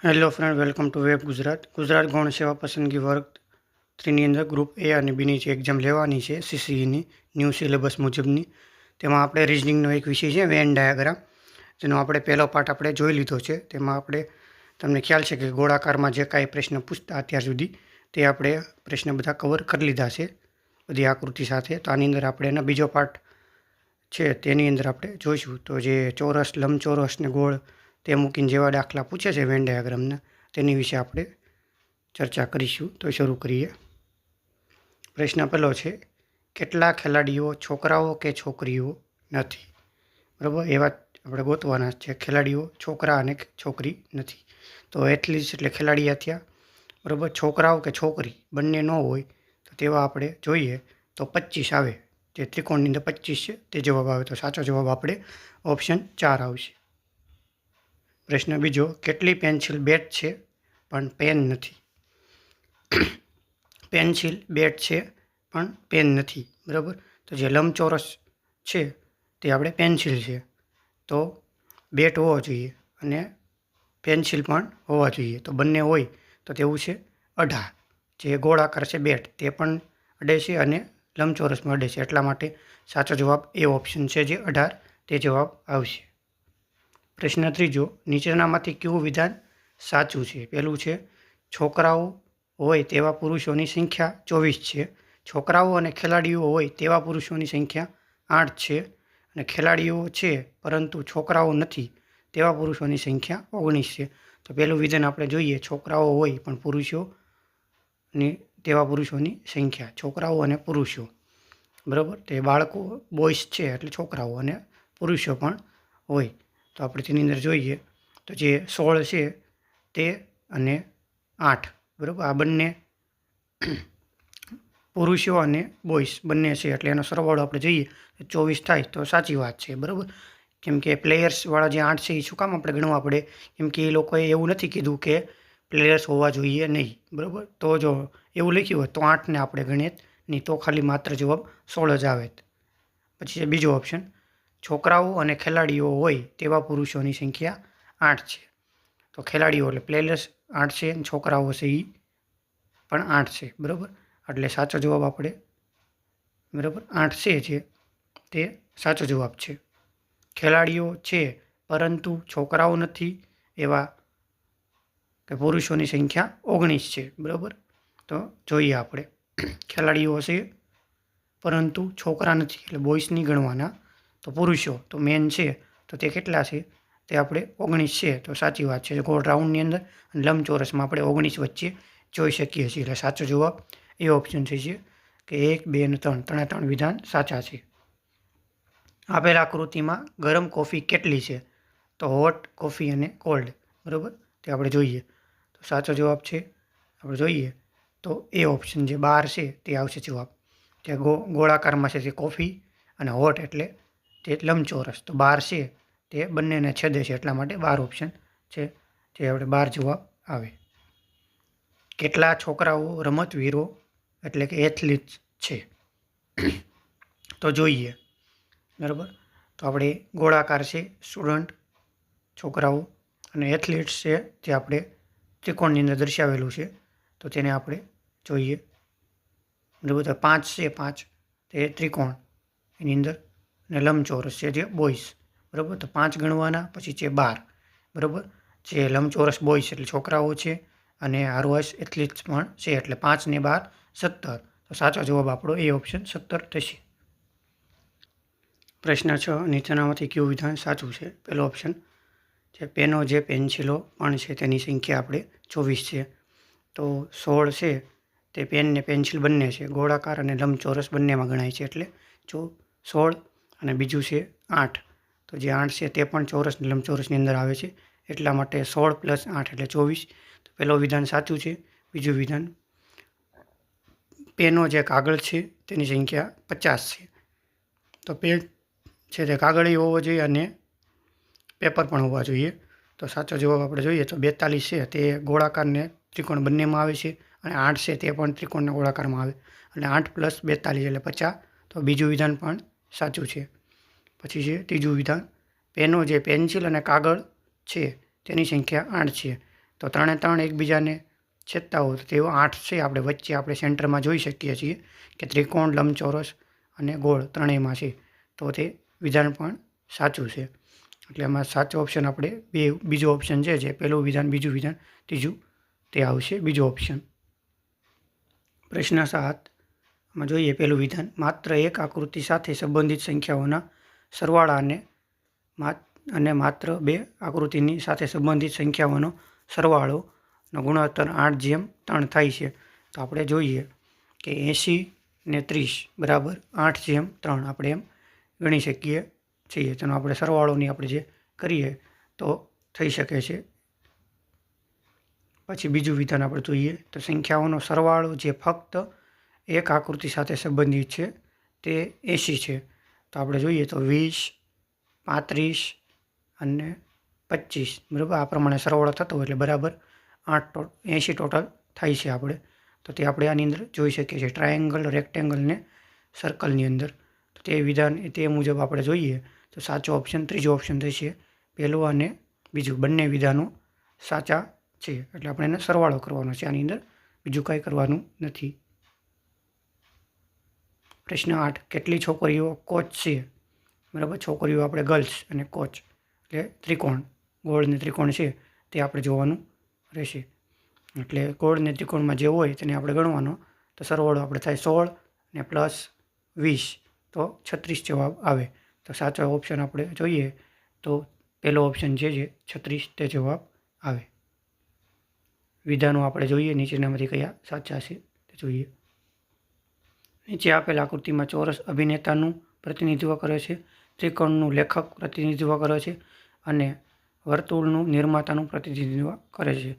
Hello friend, welcome to web Gujarat. Gujarat ગૌણ સેવા પસંદગી વર્ગ 3ની અંદર ગ્રુપ એ અને બીની જે એક્ઝામ લેવાની છે સીસીઈની ન્યૂ સિલેબસ મુજબની, તેમાં આપણે રિઝનિંગનો એક વિષય છે વેન ડાયાગ્રામ, જેનો આપણે પહેલો પાર્ટ આપણે જોઈ લીધો છે. તેમાં આપણે તમને ખ્યાલ છે કે ગોળાકારમાં જે કાંઈ પ્રશ્ન પૂછતા અત્યાર સુધી તે આપણે પ્રશ્ન બધા કવર કરી લીધા છે બધી આકૃતિ સાથે. તો આની અંદર આપણે એના બીજો પાર્ટ છે તેની અંદર આપણે જોઈશું. તો જે ચોરસ, લંબચોરસ ને ગોળ તે મૂકીને જેવા દાખલા પૂછે છે વેન ડાયાગ્રામના, તેની વિશે આપણે ચર્ચા કરીશું. તો શરૂ કરીએ. પ્રશ્ન પહેલો છે, કેટલા ખેલાડીઓ છોકરાઓ કે છોકરીઓ નથી? બરાબર, એવા આપણે ગોતવાના છે. ખેલાડીઓ છોકરા અને છોકરી નથી. તો એથ્લીટ્સ એટલે ખેલાડી થયા. બરાબર, છોકરાઓ કે છોકરી બંને ન હોય તો તેવા આપણે જોઈએ તો 25 આવે. જે ત્રિકોણની અંદર 25 છે તે જવાબ આવે. તો સાચો જવાબ આપણે ઓપ્શન 4 આવશે. પ્રશ્ન બીજો, કેટલી પેન્સિલ બેટ છે પણ પેન નથી? પેન્સિલ બેટ છે પણ પેન નથી. બરાબર, તો જે લંબચોરસ છે તે આપણે પેન્સિલ છે, તો બેટ હોવો જોઈએ અને પેન્સિલ પણ હોવા જોઈએ. તો બંને હોય તો તેવું છે 18. જે ગોળાકાર છે બેટ તે પણ અડે છે અને લંબચોરસમાં અડે છે, એટલા માટે સાચો જવાબ એ ઓપ્શન છે જે 18 તે જવાબ આવશે. પ્રશ્ન ત્રીજો, નીચેનામાંથી કયું વિધાન સાચું છે? પહેલું છે, છોકરાઓ હોય તેવા પુરુષોની સંખ્યા 24 છે. છોકરાઓ અને ખેલાડીઓ હોય તેવા પુરુષોની સંખ્યા 8 છે. અને ખેલાડીઓ છે પરંતુ છોકરાઓ નથી તેવા પુરુષોની સંખ્યા 19 છે. તો પહેલું વિધાન આપણે જોઈએ, છોકરાઓ હોય પણ પુરુષોની તેવા પુરુષોની સંખ્યા, છોકરાઓ અને પુરુષો. બરાબર, તે બાળકો બોಯ್સ છે એટલે છોકરાઓ અને પુરુષો પણ હોય. તો આપણે તેની અંદર જોઈએ તો જે 16 છે તે અને 8, બરાબર, આ બંને પુરુષો અને બોಯ್સ બંને છે એટલે એનો સરવાળો આપણે જોઈએ 24 થાય તો સાચી વાત છે. બરાબર, કેમ કે પ્લેયર્સવાળા જે 8 છે એ શું કામ આપણે ગણવા પડે? કેમ કે એ લોકોએ એવું નથી કીધું કે પ્લેયર્સ હોવા જોઈએ નહીં. બરાબર, તો જો એવું લખ્યું હોય તો 8ને આપણે ગણીએ નહીં, તો ખાલી માત્ર જવાબ 16 જ આવે. પછી બીજો ઓપ્શન, છોકરાઓ અને ખેલાડીઓ હોય તેવા પુરુષોની સંખ્યા 8 છે. તો ખેલાડીઓ એટલે પ્લેયર્સ 8 છે અને છોકરાઓ છે એ પણ 8 છે. બરાબર, એટલે સાચો જવાબ આપણે બરાબર 8 છે જે તે સાચો જવાબ છે. ખેલાડીઓ છે પરંતુ છોકરાઓ નથી એવા કે પુરુષોની સંખ્યા 19 છે. બરાબર, તો જોઈએ આપણે. ખેલાડીઓ છે પરંતુ છોકરા નથી એટલે બોಯ್સની ગણવાના. તો પુરુષો તો મેન છે તો તે કેટલા છે? તે આપણે 19 છે. તો સાચી વાત છે. ગોળ રાઉન્ડની અંદર અને લંબચોરસમાં આપણે 19 વચ્ચે જોઈ શકીએ છીએ. એટલે સાચો જવાબ એ ઓપ્શન છે કે 1, 2 અને 3 ત્રણે ત્રણ વિધાન સાચા છે. આપેલ આકૃતિમાં ગરમ કોફી કેટલી છે? તો હોટ, કોફી અને કોલ્ડ. બરાબર, તે આપણે જોઈએ તો સાચો જવાબ છે આપણે જોઈએ તો એ ઓપ્શન જે 12 છે તે આવશે જવાબ. તે ગોળાકારમાં છે તે કોફી અને હોટ એટલે તે લંબચોરસ. તો 12 છે તે બંનેને છેદે છે એટલા માટે 12 ઓપ્શન છે જે આપણે 12 જવાબ આવે. કેટલા છોકરાઓ રમતવીરો એટલે કે એથ્લીટ્સ છે? તો જોઈએ. બરાબર, તો આપણે ગોળાકાર છે સ્ટુડન્ટ, છોકરાઓ, અને એથ્લીટ્સ છે જે આપણે ત્રિકોણની અંદર દર્શાવેલું છે. તો તેને આપણે જોઈએ. બરાબર, તો 5 છે, 5 તે ત્રિકોણ એની અંદર અને લંબચોરસ છે જે બોಯ್સ. બરાબર, તો 5 ગણવાના, પછી છે 12. બરાબર, જે લંબચોરસ બોಯ್સ એટલે છોકરાઓ છે અને આરઓએસ એથ્લીટ્સ પણ છે એટલે 5 ને 12 17. તો સાચો જવાબ આપણો એ ઓપ્શન 17 થશે. પ્રશ્ન 6, નીચેનામાંથી કયું વિધાન સાચું છે? પહેલો ઓપ્શન, જે પેનો જે પેન્સિલો પણ છે તેની સંખ્યા આપણે 24 છે. તો 16 છે તે પેન ને પેન્સિલ બંને છે, ગોળાકાર અને લંબચોરસ બંનેમાં ગણાય છે એટલે 16. અને બીજું છે 8. તો જે 8 છે તે પણ ચોરસ અને લંબચોરસની અંદર આવે છે એટલા માટે 16 + 8 એટલે 24. તો પહેલું વિધાન સાચું છે. બીજું વિધાન, પેનો જે કાગળ છે તેની સંખ્યા 50 છે. તો પેન છે તે કાગળી હોવો જોઈએ અને પેપર પણ હોવા જોઈએ. તો સાચો જવાબ આપણે જોઈએ તો 42 છે તે ગોળાકારને ત્રિકોણ બંનેમાં આવે છે અને 8 છે તે પણ ત્રિકોણના ગોળાકારમાં આવે એટલે 8 + 42 એટલે 50. તો બીજું વિધાન પણ સાચું છે. પછી છે ત્રીજું વિધાન, પેનો જે પેન્સિલ અને કાગળ છે તેની સંખ્યા 8 છે. તો 3 એ 3 એકબીજાને છેદતા હોય તો તેઓ 8 છે આપણે વચ્ચે આપણે સેન્ટરમાં જોઈ શકીએ છીએ કે ત્રિકોણ, લંબચોરસ અને ગોળ ત્રણેયમાં છે. તો તે વિધાન પણ સાચું છે. એટલે એમાં સાચો ઓપ્શન આપણે બીજો ઓપ્શન છે જે પહેલું વિધાન, બીજું વિધાન, ત્રીજું તે આવશે બીજો ઓપ્શન. પ્રશ્ન 7માં જોઈએ પહેલું વિધાન. માત્ર એક આકૃતિ સાથે સંબંધિત સંખ્યાઓના સરવાળાને અને માત્ર બે આકૃતિની સાથે સંબંધિત સંખ્યાઓનો સરવાળોનો ગુણોત્તર 8:3 થાય છે. તો આપણે જોઈએ કે 80 ને 30 બરાબર 8:3 આપણે એમ ગણી શકીએ છીએ. તેનો આપણે સરવાળોની આપણે જે કરીએ તો થઈ શકે છે. પછી બીજું વિધાન આપણે જોઈએ તો સંખ્યાઓનો સરવાળો જે ફક્ત એક આકૃતિ સાથે સંબંધિત છે તે 80 છે. તો આપણે જોઈએ તો 20, 35 અને 25 બરાબર આ પ્રમાણે સરવાળો થતો હોય એટલે બરાબર 80 ટોટલ થાય છે આપણે. તો તે આપણે આની અંદર જોઈ શકીએ છીએ ટ્રાયેંગલ, રેક્ટેંગલ ને સર્કલની અંદર. તો તે વિધાન તે મુજબ આપણે જોઈએ તો સાચો ઓપ્શન ત્રીજો ઓપ્શન થશે. પહેલું અને બીજું બંને વિધાનો સાચા છે. એટલે આપણે એને સરવાળો કરવાનો છે આની અંદર, બીજું કંઈ કરવાનું નથી. પ્રશ્ન 8. કેટલી છોકરીઓ કોચ છે? બરાબર, છોકરીઓ આપણે ગર્લ્સ અને કોચ એટલે ત્રિકોણ, ગોળ ને ત્રિકોણ છે તે આપણે જોવાનું રહેશે. એટલે ગોળ ને ત્રિકોણમાં જે હોય તેને આપણે ગણવાનો. તો સરવાળો આપણે થાય 16 ને +20 તો 36 જવાબ આવે. તો સાચો ઓપ્શન આપણે જોઈએ તો પહેલો ઓપ્શન છે જે 36 તે જવાબ આવે. વિધાનો આપણે જોઈએ નીચેનામાંથી કયા સાચા છે તે જોઈએ. નીચે આપેલ આકૃતિમાં ચોરસ અભિનેતાનું પ્રતિનિધિત્વ કરે છે, ત્રિકોણનું લેખક પ્રતિનિધિત્વ કરે છે અને વર્તુળનું નિર્માતાનું પ્રતિનિધિત્વ કરે છે.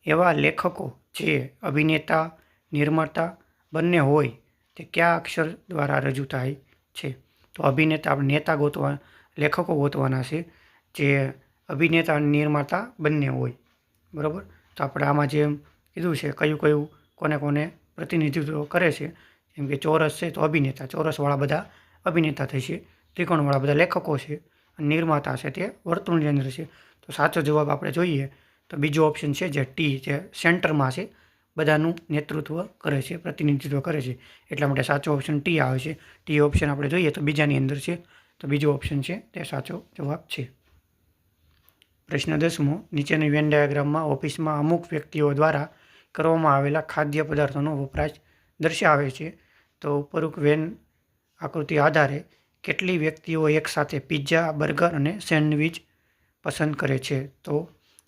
એવા લેખકો જે અભિનેતા, નિર્માતા બંને હોય તે કયા અક્ષર દ્વારા રજૂ થાય છે? તો અભિનેતા આપણે નેતા ગોતવા, લેખકો ગોતવાના છે જે અભિનેતા અને નિર્માતા બંને હોય. બરાબર, તો આપણે આમાં જેમ કીધું છે કયું કોને પ્રતિનિધિત્વ કરે છે. જેમ કે ચોરસ છે તો અભિનેતા, ચોરસવાળા બધા અભિનેતા થશે. ત્રિકોણવાળા બધા લેખકો છે અને નિર્માતા છે તે વર્તુળની અંદર છે. તો સાચો જવાબ આપણે જોઈએ તો બીજો ઓપ્શન છે જે ટી, જે સેન્ટરમાં છે, બધાનું નેતૃત્વ કરે છે, પ્રતિનિધિત્વ કરે છે. એટલા માટે સાચો ઓપ્શન ટી આવે છે. ટી ઓપ્શન આપણે જોઈએ તો બીજાની અંદર છે, તો બીજો ઓપ્શન છે તે સાચો જવાબ છે. પ્રશ્ન 10મો. નીચેની વેન ડાયાગ્રામમાં ઓફિસમાં અમુક વ્યક્તિઓ દ્વારા કરવામાં આવેલા ખાદ્ય પદાર્થોનો વપરાશ દર્શાવે છે. તો ઉપરોક્ત વેન આકૃતિ આધારે કેટલી વ્યક્તિઓ એકસાથે પિઝા, બર્ગર અને સેન્ડવિચ પસંદ કરે છે? તો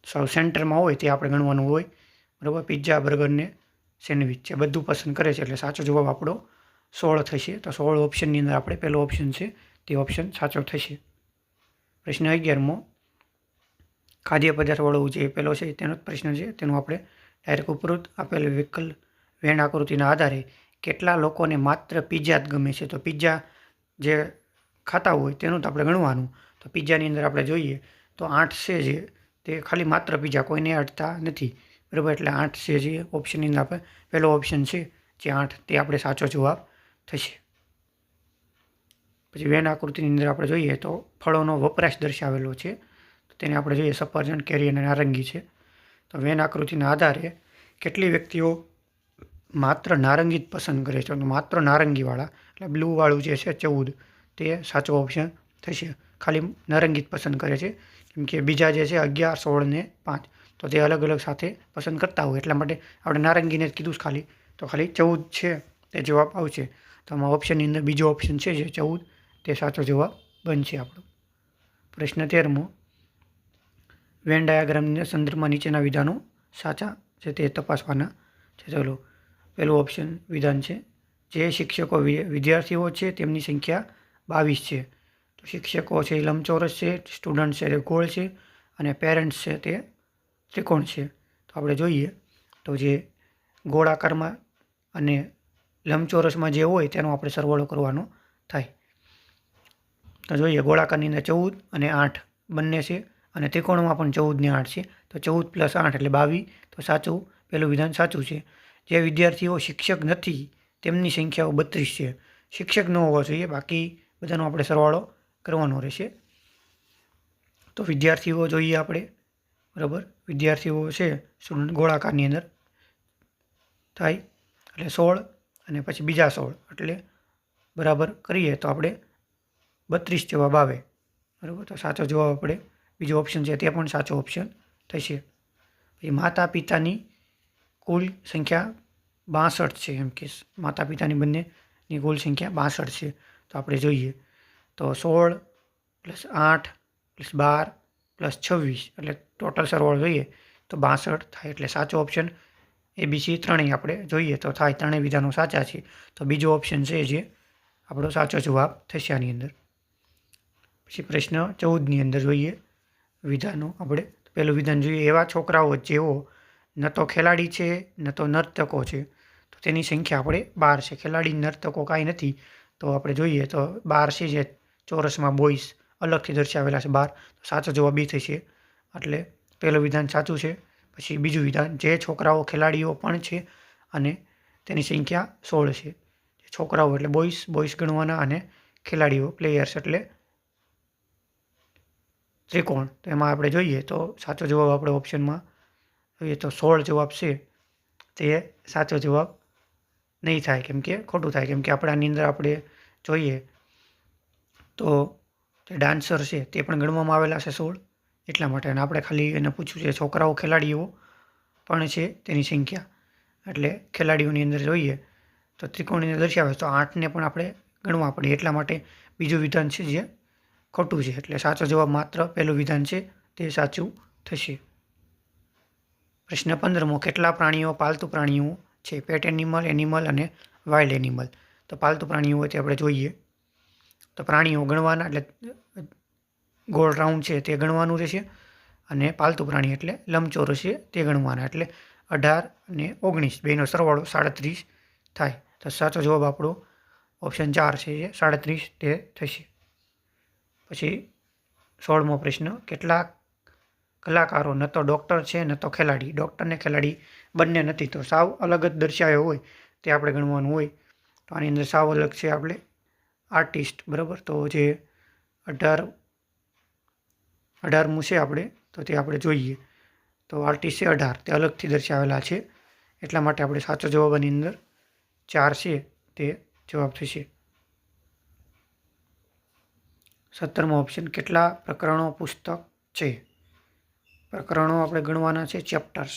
સૌ સેન્ટરમાં હોય તે આપણે ગણવાનું હોય. બરાબર, પિઝા, બર્ગર ને સેન્ડવિચ છે બધું પસંદ કરે છે. એટલે સાચો જવાબ આપણો 16 થશે. તો 16 ઓપ્શનની અંદર આપણે પહેલો ઓપ્શન છે તે ઓપ્શન સાચો થશે. પ્રશ્ન 11મો. ખાદ્ય પદાર્થવાળો જે પહેલો છે તેનો જ પ્રશ્ન છે, તેનું આપણે ડાયરેક્ટ ઉપરોક્ત આપેલ વેન આકૃતિના આધારે કેટલા લોકોને માત્ર પિઝા જ ગમે છે? તો પિઝા જે ખાતા હોય તેનું તો આપણે ગણવાનું. તો પિઝાની અંદર આપણે જોઈએ તો 8 છે જે તે ખાલી માત્ર પિઝા, કોઈને અડતા નથી. બરાબર, એટલે 8 છે જે ઓપ્શનની અંદર આપણે પહેલો ઓપ્શન છે જે 8 તે આપણે સાચો જવાબ થશે. પછી વેન આકૃતિની અંદર આપણે જોઈએ તો ફળોનો વપરાશ દર્શાવેલો છે. તો તેને આપણે જોઈએ સફરજન, કેરી અને નારંગી છે. તો વેન આકૃતિના આધારે કેટલી વ્યક્તિઓ માત્ર નારંગી જ પસંદ કરે છે? તો માત્ર નારંગીવાળા એટલે બ્લુવાળું જે છે 14 તે સાચો ઓપ્શન થશે. ખાલી નારંગી જ પસંદ કરે છે. કેમ કે બીજા જે છે 11, 16 ને 5 તો તે અલગ અલગ સાથે પસંદ કરતા હોય. એટલા માટે આપણે નારંગીને જ કીધું ખાલી. તો ખાલી 14 છે તે જવાબ આવશે. તો આમાં ઓપ્શનની અંદર બીજો ઓપ્શન છે જે 14 તે સાચો જવાબ બનશે આપણો. પ્રશ્ન 13મો. વેન ડાયાગ્રામના સંદર્ભમાં નીચેના વિધાનો સાચા છે તે તપાસવાના છે. ચલો, પહેલું ઓપ્શન વિધાન છે જે શિક્ષકો વિદ્યાર્થીઓ છે તેમની સંખ્યા 22 છે. તો શિક્ષકો છે એ લંબચોરસ છે, સ્ટુડન્ટ છે તે ગોળ છે અને પેરેન્ટ્સ છે તે ત્રિકોણ છે. તો આપણે જોઈએ તો જે ગોળાકારમાં અને લંબચોરસમાં જે હોય તેનો આપણે સરવાળો કરવાનો થાય. તો જોઈએ ગોળાકારની અંદર 14 અને 8 બંને છે અને ત્રિકોણમાં પણ 14 ને 8 છે. તો 14 + 8 એટલે 22. તો સાચું પહેલું વિધાન સાચું છે. જે વિદ્યાર્થીઓ શિક્ષક નથી તેમની સંખ્યાઓ 32 છે. શિક્ષક ન હોવા જોઈએ, બાકી બધાનો આપણે સરવાળો કરવાનો રહેશે. તો વિદ્યાર્થીઓ જોઈએ આપણે બરાબર, વિદ્યાર્થીઓ છે સ્ટુડન્ટ ગોળાકારની અંદર થાય એટલે 16 અને પછી બીજા 16 એટલે બરાબર કરીએ તો આપણે 32 જવાબ આવે. બરાબર, તો સાચો જવાબ આપણે બીજો ઓપ્શન છે તે પણ સાચો ઓપ્શન થશે. પછી માતા પિતાની કુલ સંખ્યા 62 છે, એમ કે માતા પિતાની બંનેની કુલ સંખ્યા 62 છે. તો આપણે જોઈએ તો 16 + 8 + 12 + 26 એટલે ટોટલ સરવાળો જોઈએ તો 62 થાય. એટલે સાચો ઓપ્શન ABC ત્રણેય આપણે જોઈએ તો થાય. ત્રણેય વિધાનો સાચા છે. તો બીજો ઓપ્શન છે જે આપણો સાચો જવાબ થશે આની અંદર. પછી પ્રશ્ન 14ની અંદર જોઈએ વિધાનો આપણે. પહેલું વિધાન જોઈએ, એવા છોકરાઓ જેઓ ન તો ખેલાડી છે ન તો નર્તકો છે તો તેની સંખ્યા આપણે 12 છે. ખેલાડી નર્તકો કાંઈ નથી તો આપણે જોઈએ તો 12 છે, જે ચોરસમાં બોયસ અલગથી દર્શાવેલા છે 12. તો સાચો જવાબ બી થશે. એટલે પહેલું વિધાન સાચું છે. પછી બીજું વિધાન, જે છોકરાઓ ખેલાડીઓ પણ છે અને તેની સંખ્યા 16 છે. છોકરાઓ એટલે બોયસ ગણવાના અને ખેલાડીઓ પ્લેયર્સ એટલે ત્રિકોણ. તો એમાં આપણે જોઈએ તો સાચો જવાબ આપણે ઓપ્શનમાં જોઈએ તો 16 જવાબ છે તે સાચો જવાબ નહીં થાય, કેમ કે ખોટું થાય. કેમ કે આપણે આની અંદર આપણે જોઈએ તો જે ડાન્સર છે તે પણ ગણવામાં આવેલા છે 16 એટલા માટે. અને આપણે ખાલી એને પૂછ્યું છે છોકરાઓ ખેલાડીઓ પણ છે તેની સંખ્યા, એટલે ખેલાડીઓની અંદર જોઈએ તો ત્રિકોણની અંદર દર્શાવે તો 8ને પણ આપણે ગણવા પડે. એટલા માટે બીજું વિધાન છે જે ખોટું છે. એટલે સાચો જવાબ માત્ર પહેલું વિધાન છે તે સાચું થશે. પ્રશ્ન 15મો, કેટલા પ્રાણીઓ પાલતુ પ્રાણીઓ છે? પેટ એનિમલ અને વાઇલ્ડ એનિમલ. તો પાલતુ પ્રાણીઓ હોય તે આપણે જોઈએ તો પ્રાણીઓ ગણવાના એટલે ગોળ રાઉન્ડ છે તે ગણવાનું રહેશે અને પાલતુ પ્રાણી એટલે લંબચોરસ છે તે ગણવાના. એટલે 18 અને 19 બેનો સરવાળો 37 થાય. તો સાચો જવાબ આપણો ઓપ્શન 4 છે જે 37 તે થશે. પછી 16મો પ્રશ્ન, કેટલાક કલાકારો ન તો ડૉક્ટર છે ન તો ખેલાડી. ડૉક્ટર ને ખેલાડી બંને નથી તો સાવ અલગ જ દર્શાવ્યો હોય તે આપણે ગણવાનું હોય. તો આની અંદર સાવ અલગ છે આપણે આર્ટિસ્ટ. બરાબર, તો જે 18મું છે આપણે તો તે આપણે જોઈએ તો આર્ટિસ્ટ છે 18 તે અલગથી દર્શાવેલા છે. એટલા માટે આપણે સાચો જવાબ આની અંદર 4 છે તે જવાબ થશે. 17મો ઓપ્શન, કેટલા પ્રકરણો પુસ્તક છે? પ્રકરણો આપણે ગણવાના છે ચેપ્ટર્સ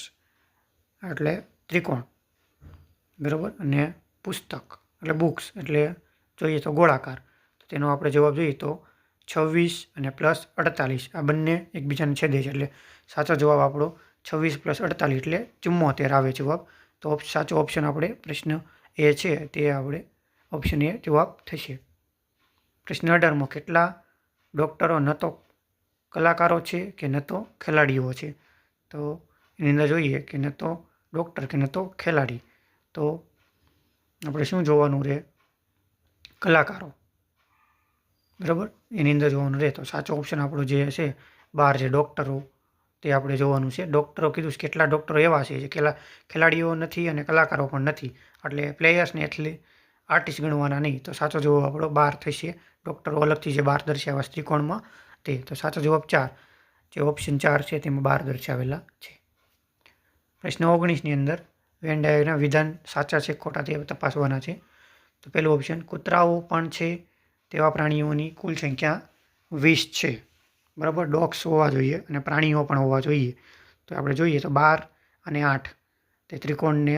એટલે ત્રિકોણ. બરાબર, અને પુસ્તક એટલે બુક્સ એટલે જોઈએ તો ગોળાકાર. તો તેનો આપણે જવાબ જોઈએ તો 26 અને +48 આ બંને એકબીજાને છેદે છે. એટલે સાચો જવાબ આપણો 26 + 48 એટલે 74 આવે જવાબ. તો સાચો ઓપ્શન આપણે પ્રશ્ન એ છે તે આપણે ઓપ્શન એ જવાબ થશે. પ્રશ્ન 18મો, કેટલા ડૉક્ટરો ન તો કલાકારો છે કે ન તો ખેલાડીઓ છે? તો એની અંદર જોઈએ કે ન તો ડૉક્ટર કે ન તો ખેલાડી. તો આપણે શું જોવાનું રહે? કલાકારો. બરાબર, એની અંદર જોવાનું રહે. તો સાચો ઓપ્શન આપણો જે છે 12 છે ડૉક્ટરો તે આપણે જોવાનું છે. ડૉક્ટરો કીધું છે કેટલા ડૉક્ટરો એવા છે જે ખેલાડીઓ નથી અને કલાકારો પણ નથી, એટલે પ્લેયર્સને એટલે આર્ટિસ્ટ ગણવાના નહીં. તો સાચો જવાબ આપણો 12 થશે. ડૉક્ટરો અલગથી જે 12 દર્શાવ્યા ત્રિકોણમાં તે. તો સાચો જવાબ 4 જે ઓપ્શન 4 છે તેમાં 12 દર્શાવેલા છે. પ્રશ્ન 19ની અંદર વેન ડાયાગ્રામ વિધાન સાચા છે ખોટા તે તપાસવાના છે. તો પહેલું ઓપ્શન, કૂતરાઓ પણ છે તેવા પ્રાણીઓની કુલ સંખ્યા 20 છે. બરાબર, ડોગ્સ હોવા જોઈએ અને પ્રાણીઓ પણ હોવા જોઈએ. તો આપણે જોઈએ તો 12 અને 8 તે ત્રિકોણને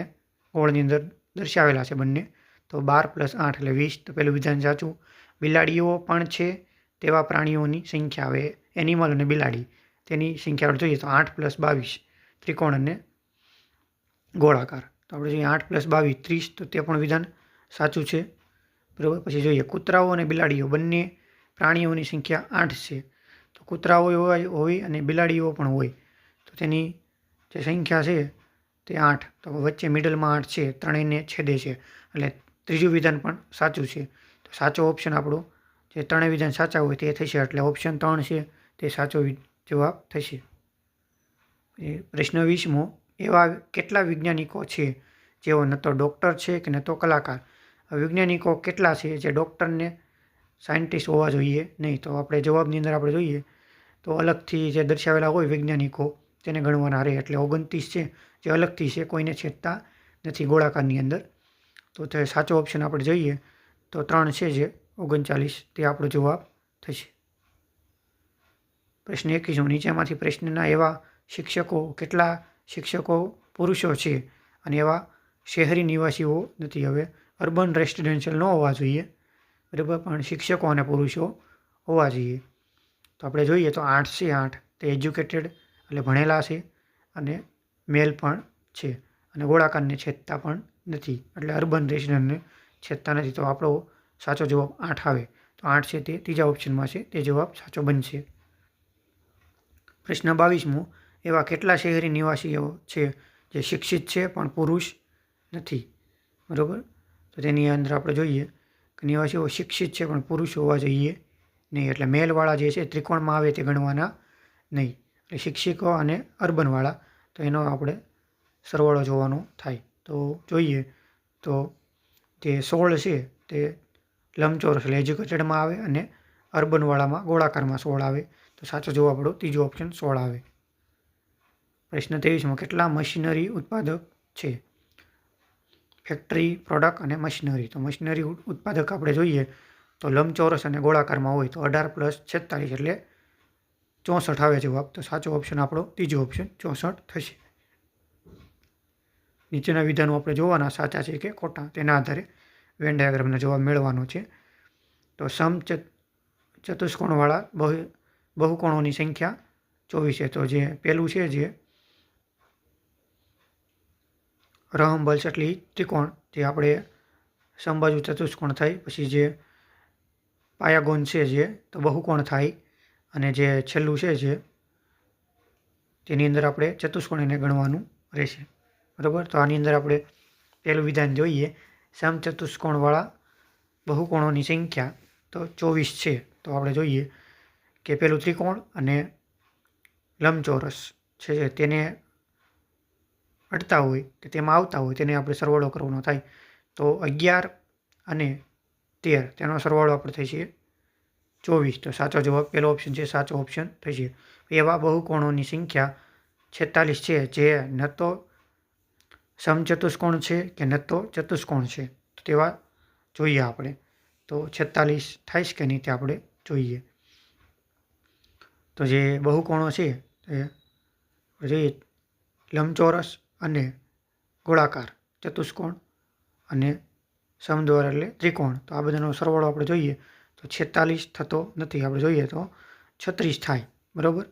ગોળની અંદર દર્શાવેલા છે બંને. તો 12 + 8 એટલે 20. તો પહેલું વિધાન સાચું. બિલાડીઓ પણ છે તેવા પ્રાણીઓની સંખ્યા આવે એનિમલ અને બિલાડી તેની સંખ્યા આપણે જોઈએ તો 8 + 22 ત્રિકોણ અને ગોળાકાર. તો આપણે જોઈએ 8 + 22 30. તો તે પણ વિધાન સાચું છે. બરાબર, પછી જોઈએ કૂતરાઓ અને બિલાડીઓ બંને પ્રાણીઓની સંખ્યા 8 છે. તો કૂતરાઓ હોય અને બિલાડીઓ પણ હોય તો તેની જે સંખ્યા છે તે 8. તો વચ્ચે મિડલમાં 8 છે, ત્રણેયને છેદે છે. એટલે ત્રીજું વિધાન પણ સાચું છે. તો સાચો ઓપ્શન આપણો જે ત્રણેય વિધાન સાચા હોય તે થશે. એટલે ઓપ્શન 3 છે તે સાચો જવાબ થશે. પ્રશ્ન 20મો, એવા કેટલા વૈજ્ઞાનિકો છે જેઓ ન તો ડૉક્ટર છે કે ન તો કલાકાર? વૈજ્ઞાનિકો કેટલા છે જે ડૉક્ટરને સાયન્ટિસ્ટ હોવા જોઈએ નહીં? તો આપણે જવાબની અંદર આપણે જોઈએ તો અલગથી જે દર્શાવેલા હોય વૈજ્ઞાનિકો તેને ગણવાના રહે. એટલે 29 છે જે અલગથી છે, કોઈને છેદતા નથી ગોળાકારની અંદર. તો તે સાચો ઓપ્શન આપણે જોઈએ તો 3 છે જે 39 તે આપણો જવાબ થશે. પ્રશ્ન 21 નીચેમાંથી પ્રશ્નના એવા શિક્ષકો કેટલા શિક્ષકો પુરુષો છે અને એવા શહેરી નિવાસીઓ નથી. હવે અર્બન રેસિડેન્શિયલ ન હોવા જોઈએ, બરાબર, પણ શિક્ષકો અને પુરુષો હોવા જોઈએ. તો આપણે જોઈએ તો 8 છે. 8 તે એજ્યુકેટેડ એટલે ભણેલા છે અને મેલ પણ છે અને ગોળાકારને છેદતા પણ નથી, એટલે અર્બન રેસિડેન્ટને છેદતા નથી. તો આપણો સાચો જવાબ 8 આવે. તો 8 છે તે ત્રીજા ઓપ્શનમાં છે, તે જવાબ સાચો બનશે. પ્રશ્ન 22મો એવા કેટલા શહેરી નિવાસીઓ છે જે શિક્ષિત છે પણ પુરુષ નથી, બરાબર. તો તેની અંદર આપણે જોઈએ કે નિવાસીઓ શિક્ષિત છે પણ પુરુષ હોવા જોઈએ નહીં, એટલે મેલવાળા જે છે ત્રિકોણમાં આવે તે ગણવાના નહીં. એટલે શિક્ષકો અને અર્બનવાળા, તો એનો આપણે સરવાળો જોવાનો થાય. તો જોઈએ તો જે 16 છે તે લંબચોરસ એટલે એજ્યુકેટેડમાં આવે અને અર્બનવાળામાં ગોળાકારમાં 16 આવે. તો સાચો જવાબ આપણો ત્રીજો ઓપ્શન 16 આવે. પ્રશ્ન 23માં કેટલા મશીનરી ઉત્પાદક છે? ફેક્ટરી, પ્રોડક્ટ અને મશીનરી. તો મશીનરી ઉત્પાદક આપણે જોઈએ તો લંબચોરસ અને ગોળાકારમાં હોય તો 18 + 46 એટલે 64 આવે જવાબ. તો સાચો ઓપ્શન આપણો ત્રીજો ઓપ્શન 64 થશે. નીચેના વિધાનો આપણે જોવાના સાચા છે કે ખોટા, તેના આધારે વેન ડાયાગ્રામનો જવાબ મેળવવાનો છે. તો ચતુષ્કોણવાળા બહુકોણોની સંખ્યા 24 છે. તો જે પહેલું છે જે રહમબલચટલી ત્રિકોણ, જે આપણે સમબાજુ ચતુષ્કોણ થાય. પછી જે પાયાગોન છે જે તો બહુકોણ થાય. અને જે છેલ્લું છે જે તેની અંદર આપણે ચતુષ્કોણ એને ગણવાનું રહેશે, બરાબર. તો આની અંદર આપણે પહેલું વિધાન જોઈએ, સમચતુષ્કોણવાળા બહુકોણોની સંખ્યા તો 24 છે. તો આપણે જોઈએ કે પેલું ત્રિકોણ અને લંબચોરસ છે તેને અડતા હોય કે તેમાં આવતા હોય તેને આપણે સરવાળો કરવાનો થાય. તો 11 અને 13 તેનો સરવાળો આપણે થશે 24. તો સાચો જવાબ પહેલો ઓપ્શન છે, સાચો ઓપ્શન થશે. એવા બહુકોણોની સંખ્યા 46 છે જે ન તો સમચતુષ્કોણ છે કે ન તો ચતુષ્કોણ છે. તો તેવા જોઈએ આપણે. તો 46 થાય કે નહીં તે આપણે જોઈએ. તો જે બહુકોણો છે તે જોઈએ લંબચોરસ અને ગોળાકાર, ચતુષ્કોણ અને સમદ્વાર એટલે ત્રિકોણ. તો આ બધાનો સરવાળો આપણે જોઈએ તો 46 થતો નથી. આપણે જોઈએ તો 36 થાય, બરાબર.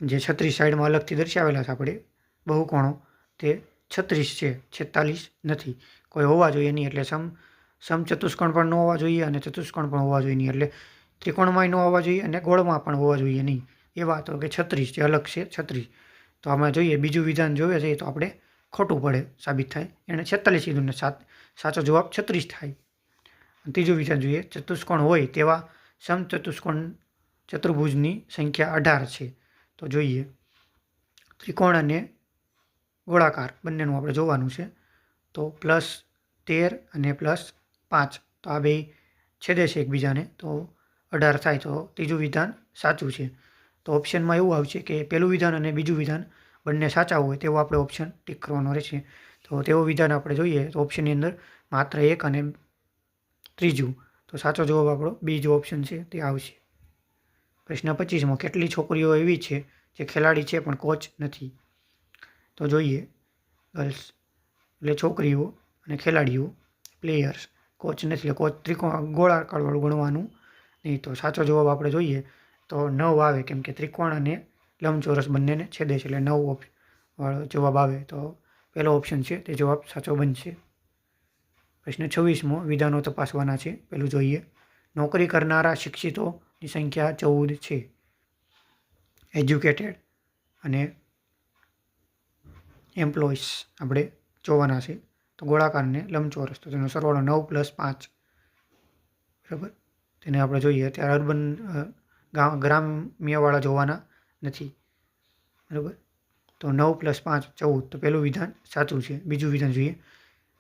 જે 36 સાઈડમાં અલગથી દર્શાવેલા છે આપણે બહુકોણો તે 36 છે, 46 નથી. કોઈ હોવા જોઈએ નહીં, એટલે સમચતુષ્કોણ પણ ન હોવા જોઈએ અને ચતુષ્કોણ પણ હોવા જોઈએ નહીં, એટલે ત્રિકોણમાંય ન હોવા જોઈએ અને ગોળમાં પણ હોવા જોઈએ નહીં. એવા તો કે 36 જે અલગ છે 36. તો આમાં જોઈએ બીજું વિધાન જોઈએ છે તો આપણે ખોટું પડે સાબિત થાય. એણે 46 કીધું ને સાચો જવાબ 36 થાય. ત્રીજું વિધાન જોઈએ, ચતુષ્કોણ હોય તેવા સમચતુષ્કોણ ચતુર્ભુજની સંખ્યા 18 છે. તો જોઈએ ત્રિકોણ અને ગોળાકાર બંનેનું આપણે જોવાનું છે. તો +13 અને +5, તો આ બે છેદે છે એકબીજાને, તો 18 થાય. તો ત્રીજું વિધાન સાચું છે. તો ઓપ્શનમાં એવું આવશે કે પહેલું વિધાન અને બીજું વિધાન બંને સાચા હોય તેવો આપણે ઓપ્શન ટીક કરવાનો રહેશે. તો તેવો વિધાન આપણે જોઈએ તો ઓપ્શનની અંદર માત્ર 1 અને ત્રીજું. તો સાચો જવાબ આપણો બીજો ઓપ્શન છે તે આવશે. પ્રશ્ન 25માં કેટલી છોકરીઓ એવી છે જે ખેલાડી છે પણ કોચ નથી? તો જોઈએ ગર્લ્સ એટલે છોકરીઓ અને ખેલાડીઓ પ્લેયર્સ, કોચ નથી, એટલે કોચ ત્રિકોણ ગોળાકારવાળું ગણવાનું નહીં. તો સાચો જવાબ આપણે જોઈએ તો 9 આવે, કેમ કે ત્રિકોણ અને લંબચોરસ બંનેને છેદે છે, એટલે 9 વાળો જવાબ આવે. તો પહેલો ઓપ્શન છે તે જવાબ સાચો બનશે. પ્રશ્ન 26મો વિધાનો તપાસવાના છે. પહેલું જોઈએ નોકરી કરનારા શિક્ષિતોની સંખ્યા 14 છે. એજ્યુકેટેડ અને એમ્પ્લોઈસ આપણે જોવાના છે. તો ગોળાકાર ને લંબચોરસ, તો તેનો સરવાળો 9 + 5, બરાબર. તેને આપણે જોઈએ ત્યારે અર્બન ગ્રામ્યવાળા જોવાના નથી, બરાબર. તો 9 + 5 14. તો પહેલું વિધાન સાચું છે. બીજું વિધાન જોઈએ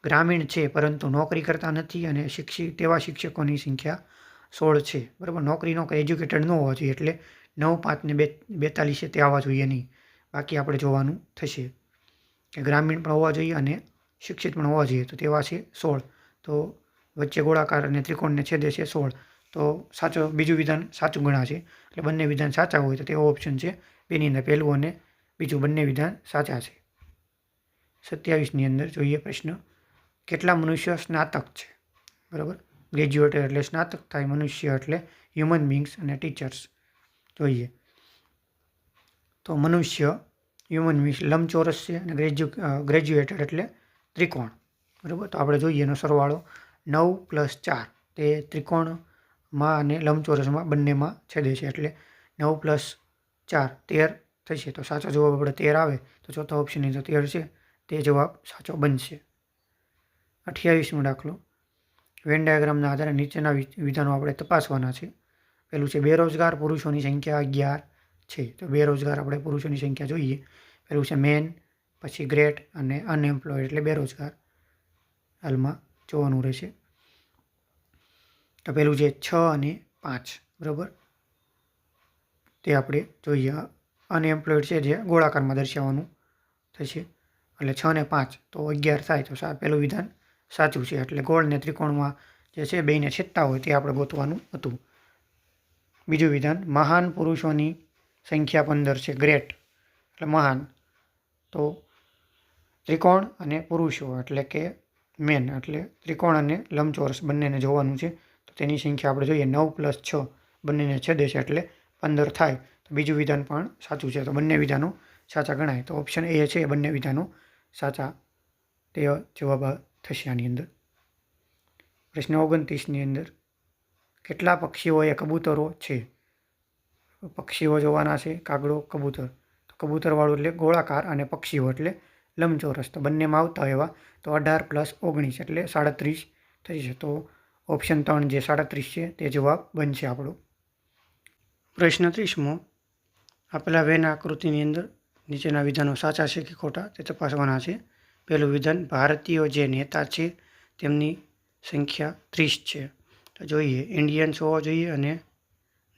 ગ્રામીણ છે પરંતુ નોકરી કરતા નથી અને તેવા શિક્ષકોની સંખ્યા 16 છે, બરાબર. નોકરી એજ્યુકેટેડ ન હોવા જોઈએ, એટલે 9, 5 ને 42 છે તે આવવા જોઈએ નહીં. બાકી આપણે જોવાનું થશે કે ગ્રામીણ પણ હોવા જોઈએ અને શિક્ષિત પણ હોવા જોઈએ. તો તેવા છે 16. તો વચ્ચે ગોળાકાર અને ત્રિકોણને છેદે છે 16. તો બીજું વિધાન સાચું ગણાશે. એટલે બંને વિધાન સાચા હોય તો તેવો ઓપ્શન છે બેની અંદર પહેલું અને બીજું બંને વિધાન સાચા છે. 27ની અંદર જોઈએ પ્રશ્ન, કેટલા મનુષ્ય સ્નાતક છે? બરાબર, ગ્રેજ્યુએટ એટલે સ્નાતક થાય, મનુષ્ય એટલે હ્યુમન બિંગ્સ અને ટીચર્સ. જોઈએ તો મનુષ્ય હ્યુમન બિંગ્સ લંબચોરસ છે અને ગ્રેજ્યુએટેડ એટલે ત્રિકોણ. બરાબર, તો આપણે જોઈએ એનો સરવાળો 9 + 4 તે ત્રિકોણમાં અને લંબચોરસમાં બંનેમાં છેદે છે એટલે 9 + 4 13 થશે. તો સાચો જવાબ આપણે 13 આવે તો ચોથા ઓપ્શનની તો 13 છે તે જવાબ સાચો બનશે. 28મો દાખલો, વેન ડાયાગ્રામના આધારે નીચેના વિધાનો આપણે તપાસવાના છે. પહેલું છે બેરોજગાર પુરુષોની સંખ્યા 11 છે. તો બેરોજગાર આપણે પુરુષોની સંખ્યા જોઈએ. પહેલું છે મેન, પછી ગ્રેટ અને અનએમ્પ્લોયડ એટલે બેરોજગાર હાલમાં જોવાનું રહેશે. તો પહેલું છે 6 અને 5. બરાબર, તે આપણે જોઈએ. અનએમ્પ્લોયડ છે જે ગોળાકારમાં દર્શાવવાનું થશે એટલે 6 ને 5 તો 11 થાય. તો પહેલું વિધાન સાચું છે. એટલે ગોળ ને ત્રિકોણમાં જે છે બેયને છેદતા હોય તે આપણે ગોતવાનું હતું. બીજું વિધાન, મહાન પુરુષોની સંખ્યા 15 છે. ગ્રેટ એટલે મહાન. તો ત્રિકોણ અને પુરુષો એટલે કે મેન એટલે ત્રિકોણ અને લંબચોરસ બંનેને જોવાનું છે. તો તેની સંખ્યા આપણે જોઈએ 9 + 6 બંનેને છેદે છે એટલે 15 થાય. તો બીજું વિધાન પણ સાચું છે. તો બંને વિધાનો સાચા ગણાય. તો ઓપ્શન એ છે બંને વિધાનો સાચા તે જવાબ થશે આની અંદર. પ્રશ્ન 29ની અંદર, કેટલા પક્ષીઓ કબૂતરો છે? પક્ષીઓ જોવાના છે, કાગડો, કબૂતર. તો કબૂતરવાળું એટલે ગોળાકાર અને પક્ષીઓ એટલે લંબચોરસ. તો બંનેમાં આવતા એવા તો 18 + 19 એટલે 37 થઈ છે. તો ઓપ્શન 3 જે 37 છે તે જવાબ બનશે આપણો. પ્રશ્ન 30મો, આપેલા વેન આકૃતિની અંદર નીચેના વિધાનો સાચા છે કે ખોટા તે તપાસવાના છે. પહેલું વિધાન, ભારતીયો જે નેતા છે તેમની સંખ્યા 30 છે. તો જોઈએ ઇન્ડિયન્સ હોવા જોઈએ અને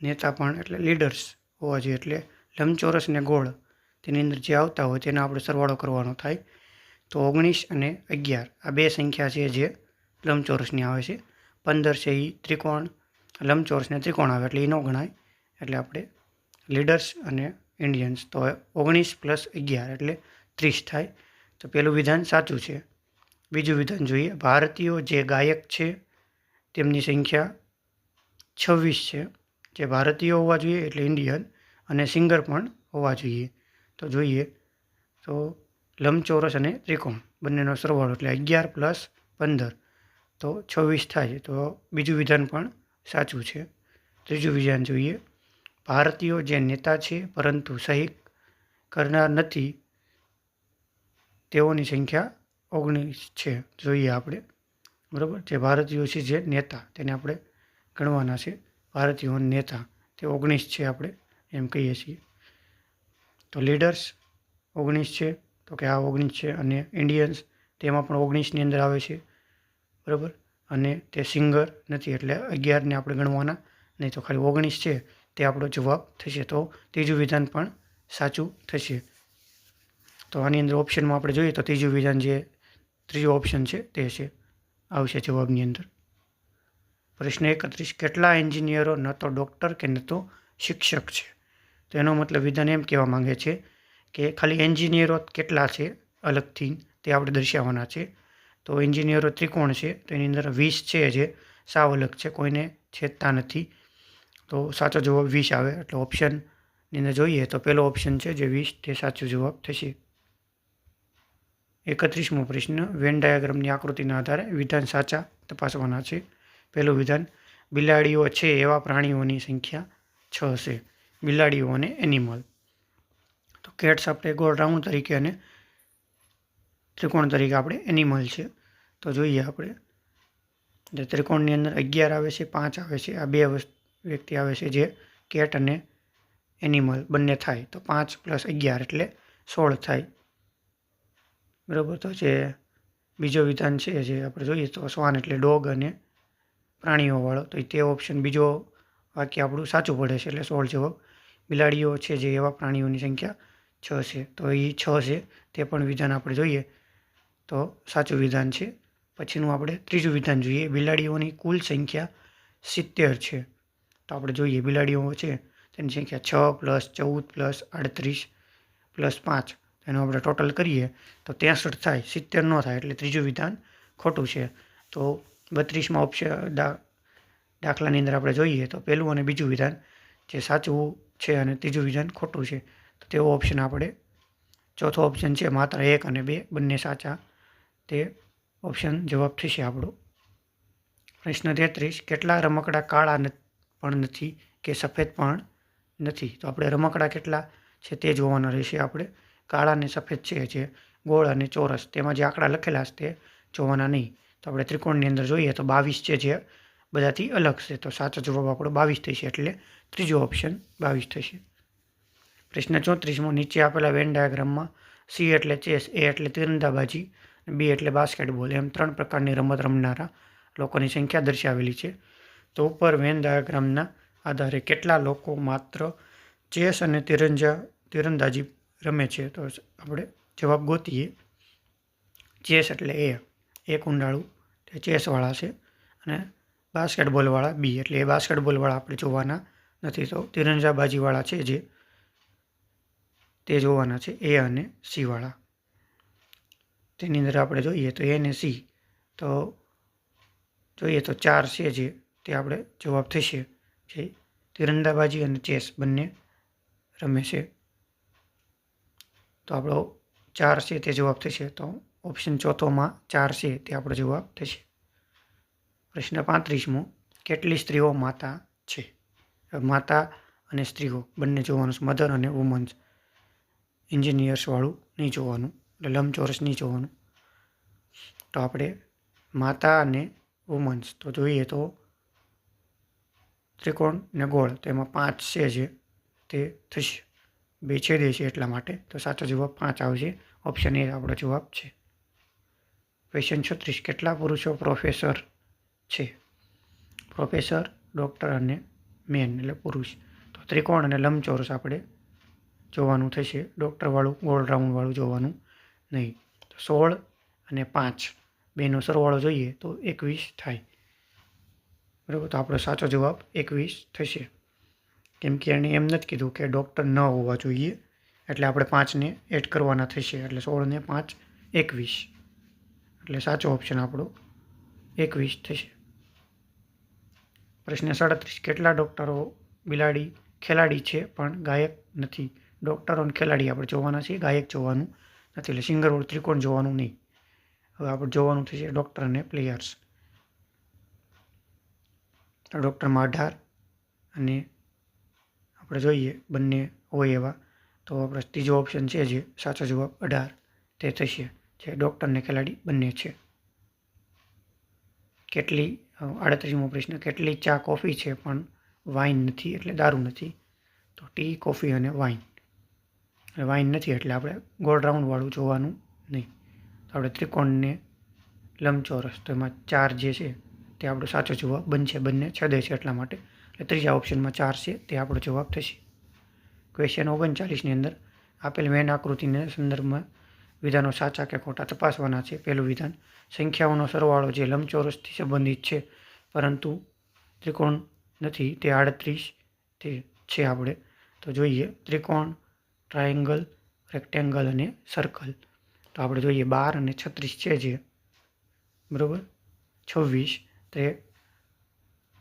નેતા પણ એટલે લીડર્સ હોવા જોઈએ. એટલે લંબચોરસ ને ગોળ તેની અંદર જે આવતા હોય તેનો આપણે સરવાળો કરવાનો થાય. તો 19 અને 11 આ બે સંખ્યા છે જે લંબચોરસની આવે છે. 15 છે એ ત્રિકોણ લંબચોરસને ત્રિકોણ આવે એટલે એ ન ગણાય. એટલે આપણે લીડર્સ અને ઇન્ડિયન્સ. તો 19 + 11 એટલે 30 થાય. તો પહેલું વિધાન સાચું છે. બીજું વિધાન જોઈએ, ભારતીયો જે ગાયક છે તેમની સંખ્યા 26 છે. જે ભારતીયો હોવા જોઈએ એટલે ઇન્ડિયન અને સિંગર પણ હોવા જોઈએ. તો જોઈએ તો લંબચોરસ અને ત્રિકોણ બંનેનો સરવાળો એટલે 11 + 15 તો 26 થાય. તો બીજું વિધાન પણ સાચું છે. ત્રીજું વિધાન જોઈએ, ભારતીયો જે નેતા છે પરંતુ સહી કરનાર નથી તેઓની સંખ્યા 19 છે. જોઈએ આપણે. બરાબર, જે ભારતીયો છે જે નેતા તેને આપણે ગણવાના છે. ભારતીયો નેતા તે 19 છે આપણે એમ કહીએ છીએ. તો લીડર્સ 19 છે. તો કે આ 19 છે અને ઇન્ડિયન્સ તેમાં પણ 19ની અંદર આવે છે. બરાબર, અને તે સિંગર નથી એટલે 11ને આપણે ગણવાના નહીં. તો ખાલી 19 છે તે આપણો જવાબ થશે. તો ત્રીજું વિધાન પણ સાચું થશે. તો આની અંદર ઓપ્શનમાં આપણે જોઈએ તો ત્રીજું વિધાન જે ત્રીજો ઓપ્શન છે તે છે આવશે જવાબની અંદર. પ્રશ્ન 31, કેટલા એન્જિનિયરો ન તો ડૉક્ટર કે ન તો શિક્ષક છે? તો એનો મતલબ વિધાન એમ કહેવા માંગે છે કે ખાલી એન્જિનિયરો કેટલા છે અલગથી તે આપણે દર્શાવવાના છે. તો એન્જિનિયરો ત્રિકોણ છે તો એની અંદર 20 છે જે સાવ અલગ છે, કોઈને છેદતા નથી. તો સાચો જવાબ 20 આવે. એટલે ઓપ્શનની અંદર જોઈએ તો પહેલો ઓપ્શન છે જે 20 તે સાચો જવાબ થશે. 31મો પ્રશ્ન, વેન ડાયાગ્રામની આકૃતિના આધારે વિધાન સાચા તપાસવાના છે. પહેલું વિધાન, બિલાડીઓ છે એવા પ્રાણીઓની સંખ્યા 6 છે. બિલાડીઓ અને એનિમલ. તો કેટ્સ આપણે ગોળ રાઉન્ડ તરીકે અને ત્રિકોણ તરીકે આપણે એનિમલ છે. તો જોઈએ આપણે જે ત્રિકોણની અંદર 11 આવે છે, 5 આવે છે. આ બે વ્યક્તિ આવે છે જે કેટ અને એનિમલ બંને થાય. તો 5 + 11 એટલે 16 થાય. બરાબર, તો જે બીજો વિધાન છે જે આપણે જોઈએ તો શ્વાન એટલે ડોગ અને પ્રાણીઓવાળો. તો તે ઓપ્શન બીજો વાક્ય આપણું સાચું પડે છે એટલે 16 જવાબ. બિલાડીઓ છે જે એવા પ્રાણીઓની સંખ્યા 6 છે, તો એ 6 છે. તે પણ વિધાન આપણે જોઈએ તો સાચું વિધાન છે. પછીનું આપણે ત્રીજું વિધાન જોઈએ. બિલાડીઓની કુલ સંખ્યા 70 છે. તો આપણે જોઈએ બિલાડીઓ છે તેની સંખ્યા 6 + 14 + 38 + 5, એનું આપણે ટોટલ કરીએ તો 63 થાય, 70 ન થાય. એટલે ત્રીજું વિધાન ખોટું છે. તો 32માં ઓપ્શન દાખલાની અંદર આપણે જોઈએ તો પહેલું અને બીજું વિધાન જે સાચું છે અને ત્રીજું વિધાન ખોટું છે. તો તેવો ઓપ્શન આપણે ચોથો ઓપ્શન છે માત્ર 1 અને 2 બંને સાચા, તે ઓપ્શન જવાબ થશે આપણો. પ્રશ્ન 33, કેટલા રમકડા કાળા પણ નથી કે સફેદ પણ નથી? તો આપણે રમકડા કેટલા છે તે જોવાના રહેશે. આપણે કાળા અને સફેદ છે જે ગોળ અને ચોરસ, તેમાં જે આંકડા લખેલા છે તે જોવાના નહીં. તો આપણે ત્રિકોણની અંદર જોઈએ તો 22 છે જે બધાથી અલગ છે. તો સાચો જવાબ આપણો 22 થશે, એટલે ત્રીજો ઓપ્શન 22 થશે. પ્રશ્ન 34, નીચે આપેલા વેન ડાયાગ્રામમાં C એટલે ચેસ, A એટલે તીરંદાબાજી, B એટલે બાસ્કેટબોલ એમ 3 પ્રકારની રમત રમનારા લોકોની સંખ્યા દર્શાવેલી છે. તો ઉપર વેન ડાયાગ્રામના આધારે કેટલા લોકો માત્ર ચેસ અને તીરંદાજી રમે છે? તો આપણે જવાબ ગોતીએ. ચેસ એટલે A કુંડાળું, તે ચેસવાળા છે, અને બાસ્કેટબોલવાળા B એટલે એ બાસ્કેટબોલવાળા આપણે જોવાના નથી. તો તીરંદાબાજીવાળા છે જે તે જોવાના છે, A અને C વાળા. તેની અંદર આપણે જોઈએ તો A અને C, તો જોઈએ તો 4 છે જે તે આપણે જવાબ થશે, જે તીરંદાબાજી અને ચેસ બંને રમે છે. તો આપણો 4 છે તે જવાબ થશે. તો ઓપ્શન ચોથોમાં 4 છે તે આપણો જવાબ થશે. પ્રશ્ન 35મો, કેટલી સ્ત્રીઓ માતા છે? માતા અને સ્ત્રીઓ બંને જોવાનું છે, મધર અને વુમન્સ. એન્જિનિયર્સવાળું નહીં જોવાનું, એટલે લંબચોરસ નહીં જોવાનું. તો આપણે માતા અને વુમન્સ તો જોઈએ તો ત્રિકોણ ને ગોળ, તો એમાં 5 છે જે તે થશે, 2 છેદે છે એટલા માટે. તો સાચો જવાબ 5 આવશે. ઓપ્શન A આપણો જવાબ છે. ક્વેશ્ચન 36, કેટલા પુરુષો પ્રોફેસર છે? પ્રોફેસર, ડૉક્ટર અને મેન એટલે પુરુષ. તો ત્રિકોણ અને લંબચોરસ આપણે જોવાનું થશે, ડૉક્ટરવાળું ગોળ રાઉન્ડવાળું જોવાનું નહીં. તો 16 અને 5 બેનો સરવાળો જોઈએ તો 21 થાય. બરાબર, તો આપણો સાચો જવાબ 21 થશે. કેમ કે એણે એમ નથી કીધું કે ડૉક્ટર ન હોવા જોઈએ, એટલે આપણે 5ને એડ કરવાના થશે, એટલે 16 ને 5 21, એટલે સાચો ઓપ્શન આપણો 21 થશે. પ્રશ્ન 37, કેટલા ડૉક્ટરો ખેલાડી છે પણ ગાયક નથી? ડૉક્ટરો અને ખેલાડી આપણે જોવાના છે, ગાયક જોવાનું નથી, એટલે સિંગર ત્રિકોણ જોવાનું નહીં. હવે આપણે જોવાનું થશે ડૉક્ટર અને પ્લેયર્સ. ડૉક્ટરમાં 18 અને આપણે જોઈએ બંને હોય એવા, તો આપણે ત્રીજો ઓપ્શન છે જે સાચો જવાબ 18 તે થશે, જે ડૉક્ટર અને ખેલાડી બંને છે. 38મો પ્રશ્ન, કેટલી ચા કોફી છે પણ વાઇન નથી એટલે દારૂ નથી? તો ટી, કોફી અને વાઇન. વાઇન નથી એટલે આપણે ગોળ રાઉન્ડવાળું જોવાનું નહીં. તો આપણે ત્રિકોણને લંબચોરસ, તો એમાં 4 જે છે તે આપણો સાચો જવાબ બનશે, બંને છેદે છે એટલા માટે. એટલે ત્રીજા ઓપ્શનમાં 4 છે તે આપણો જવાબ થશે. ક્વેશ્ચન 39ની અંદર આપેલ વેન આકૃતિના સંદર્ભમાં વિધાનો સાચા કે ખોટા તપાસવાના છે. પહેલું વિધાન, સંખ્યાઓનો સરવાળો જે લંબચોરસથી સંબંધિત છે પરંતુ ત્રિકોણ નથી તે 38 તે છે. આપણે તો જોઈએ ત્રિકોણ, ટ્રાયેંગલ, રેક્ટેંગલ અને સર્કલ. તો આપણે જોઈએ 12 અને 36 છે જે બરાબર 26 તે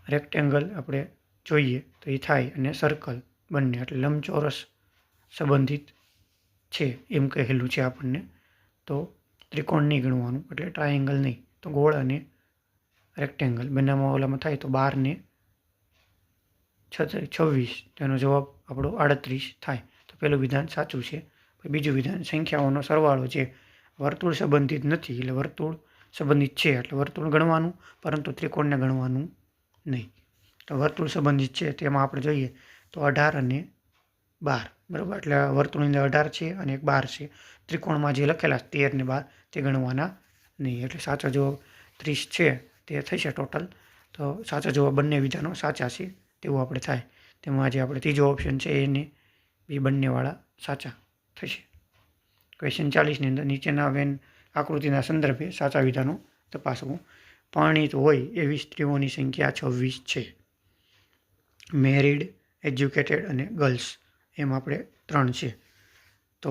રેક્ટેંગલ આપણે જોઈએ તો એ થાય, અને સર્કલ બંને એટલે લંબચોરસ સંબંધિત છે એમ કહેલું છે આપણને. તો ત્રિકોણ નહીં ગણવાનું, એટલે ટ્રાયેંગલ નહીં. તો ગોળ અને રેક્ટેંગલ બંનેમાં ઓલામાં થાય તો 12 ને 26, તેનો જવાબ આપણો 38 થાય. તો પહેલું વિધાન સાચું છે. બીજું વિધાન, સંખ્યાઓનો સરવાળો જે વર્તુળ સંબંધિત નથી એટલે વર્તુળ સંબંધિત છે એટલે વર્તુળ ગણવાનું, પરંતુ ત્રિકોણને ગણવાનું નહીં. તો વર્તુળ સંબંધિત છે તેમાં આપણે જોઈએ તો 18 અને 12, બરાબર, એટલે વર્તુળની અંદર 18 છે અને એક 12 છે. ત્રિકોણમાં જે લખેલા 13 ને 12 તે ગણવાના નહીં, એટલે સાચો જવાબ 30 છે તે થશે ટોટલ. તો સાચો જવાબ બંને વિધાનો સાચા છે તેવું આપણે થાય. તેમાં જે આપણે ત્રીજો ઓપ્શન છે એને એ બંનેવાળા સાચા થશે. ક્વેશ્ચન 40ની અંદર નીચેના વેન આકૃતિના સંદર્ભે સાચા વિધાનો તપાસવું. પરણિત હોય એવી સ્ત્રીઓની સંખ્યા 26 છે. મેરિડ, એજ્યુકેટેડ અને ગર્લ્સ એમ આપણે 3 છે. તો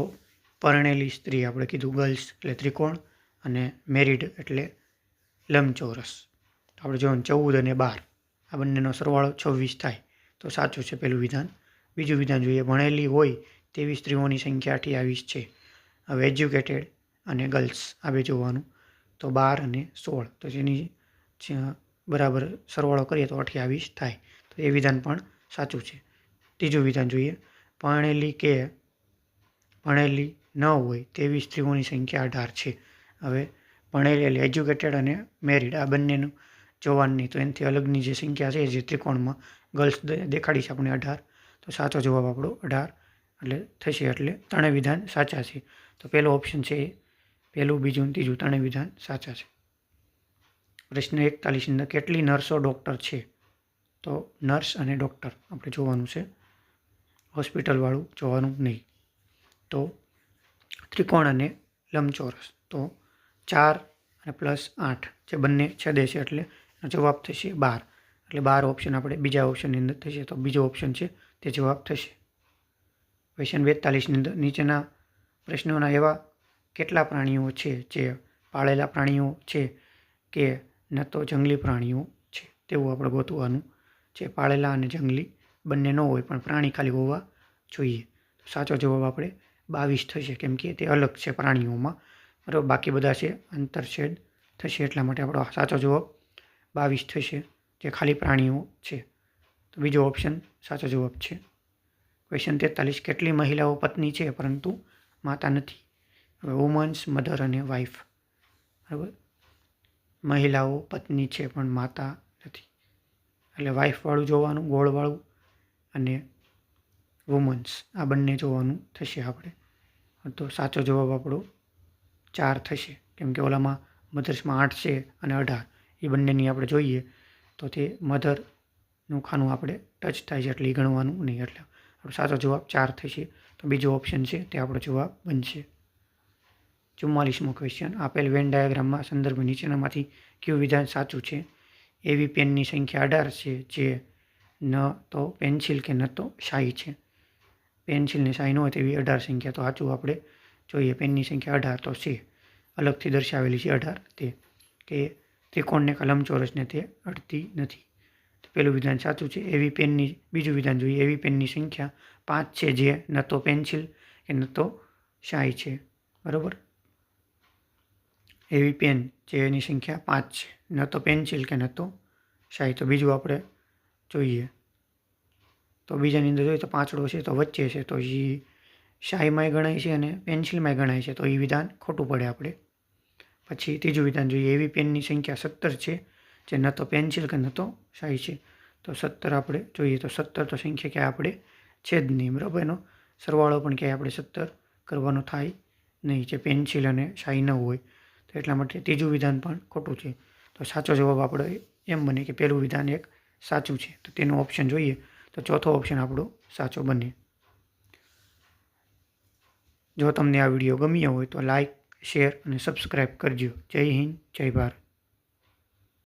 પરણેલી સ્ત્રી આપણે કીધું ગર્લ્સ એટલે ત્રિકોણ અને મેરિડ એટલે લંબચોરસ. તો આપણે જોવાનું 14 અને 12 આ બંનેનો સરવાળો 26 થાય તો સાચું છે પહેલું વિધાન. બીજું વિધાન જોઈએ. ભણેલી હોય તેવી સ્ત્રીઓની સંખ્યા 28 છે. હવે એજ્યુકેટેડ અને ગર્લ્સ આ બે જોવાનું. તો 12 અને 16 તો જેની બરાબર સરવાળો કરીએ તો 28 થાય. તો એ વિધાન પણ સાચું છે. ત્રીજું વિધાન જોઈએ. ભણેલી કે ભણેલી ન હોય તેવી સ્ત્રીઓની સંખ્યા 18 છે. હવે ભણેલી એટલે એજ્યુકેટેડ અને મેરિડ આ બંનેનું જોવાનું નહીં. તો એનાથી અલગની જે સંખ્યા છે જે ત્રિકોણમાં ગર્લ્સ દેખાડી છે આપણે 18. તો સાચો જવાબ આપણો 18 એટલે થશે. એટલે ત્રણેય વિધાન સાચા છે. તો પહેલો ઓપ્શન છે એ પહેલું, બીજું, ત્રીજું ત્રણેય વિધાન સાચા છે. પ્રશ્ન 41 અંદર કેટલી નર્સો ડૉક્ટર છે? તો નર્સ અને ડૉક્ટર આપણે જોવાનું છે, હોસ્પિટલવાળું જોવાનું નહીં. તો ત્રિકોણ અને લંબચોરસ તો 4 અને +8 જે બંને છેદે છે એટલે એનો જવાબ થશે 12. એટલે 12 ઓપ્શન આપણે બીજા ઓપ્શનની અંદર થશે. તો બીજો ઓપ્શન છે તે જવાબ થશે. ક્વેશ્ચન 42ની અંદર નીચેના પ્રશ્નોના એવા કેટલા પ્રાણીઓ છે જે પાળેલા પ્રાણીઓ છે કે ન તો જંગલી પ્રાણીઓ છે તેવું આપણે ગોતવાનું છે. પાળેલા અને જંગલી બંને ન હોય પણ પ્રાણી ખાલી હોવા જોઈએ. તો સાચો જવાબ આપણે 22 થશે કેમ કે તે અલગ છે પ્રાણીઓમાં, બરાબર. બાકી બધા છે આંતરછેદ થશે એટલા માટે આપણો સાચો જવાબ 22 થશે જે ખાલી પ્રાણીઓ છે. તો બીજો ઓપ્શન સાચો જવાબ છે. ક્વેશ્ચન 43 કેટલી મહિલાઓ પત્ની છે પરંતુ માતા નથી? હવે વુમન્સ, મધર અને વાઇફ, બરાબર. મહિલાઓ પત્ની છે પણ માતા નથી એટલે વાઇફવાળું જોવાનું, ગોળવાળું, અને વુમન્સ આ બંને જોવાનું થશે આપણે. તો સાચો જવાબ આપણો 4 થશે કેમ કે ઓલામાં મધર્સમાં 8 છે અને 18 એ બંનેની આપણે જોઈએ તો તે મધરનું ખાનું આપણે ટચ થાય છે એટલે એ ગણવાનું નહીં. એટલે આપણો સાચો જવાબ 4 થશે. તો બીજો ઓપ્શન છે તે આપણો જવાબ બનશે. 44મો ક્વેશ્ચન. આપેલ વેન ડાયાગ્રામમાં સંદર્ભ નીચેનામાંથી કયું વિધાન સાચું છે? એવી પેનની સંખ્યા 18 છે જે ન તો પેન્સિલ કે ન તો શાઈ છે. પેન્સિલ ને શાઈ ન હોય તેવી 18 સંખ્યા. તો સાચું આપણે જોઈએ. પેનની સંખ્યા 18 તો છે અલગથી દર્શાવેલી છે 18 તે કે ત્રિકોણને કે લંબચોરસને તે અડતી નથી. તો પહેલું વિધાન સાચું છે. એવી પેનની બીજું વિધાન જોઈએ. એવી પેનની સંખ્યા 5 છે જે ન તો પેન્સિલ કે ન તો શાઈ છે, બરાબર. એવી પેન જેની સંખ્યા 5 છે, ન તો પેન્સિલ કે ન તો શાઈ. તો બીજું આપણે જોઈએ તો બીજાની અંદર જોઈએ તો પાંચડો છે તો વચ્ચે છે તો એ શાહીમાંય ગણાય છે અને પેન્સિલમાંય ગણાય છે તો એ વિધાન ખોટું પડે આપણે. પછી ત્રીજું વિધાન જોઈએ. એવી પેનની સંખ્યા 17 છે જે ન તો પેન્સિલ કે ન તો શાઈ છે. તો 17 આપણે જોઈએ તો 17 તો સંખ્યા ક્યાંય આપણે છે જ નહીં, બરાબર. એનો સરવાળો પણ ક્યાંય આપણે 17 કરવાનો થાય નહીં જે પેન્સિલ અને શાઈ ન હોય. તો એટલા માટે ત્રીજું વિધાન પણ ખોટું છે. તો સાચો જવાબ આપણો એમ બને કે પહેલું વિધાન એક સાચું છે. તો તેનો ઓપ્શન જોઈએ તો ચોથો ઓપ્શન આપણો સાચો બને. જો તમને આ વિડીયો ગમ્યો હોય તો લાઇક, શેર અને સબસ્ક્રાઈબ કરજો. જય હિન્દ, જય ભારત.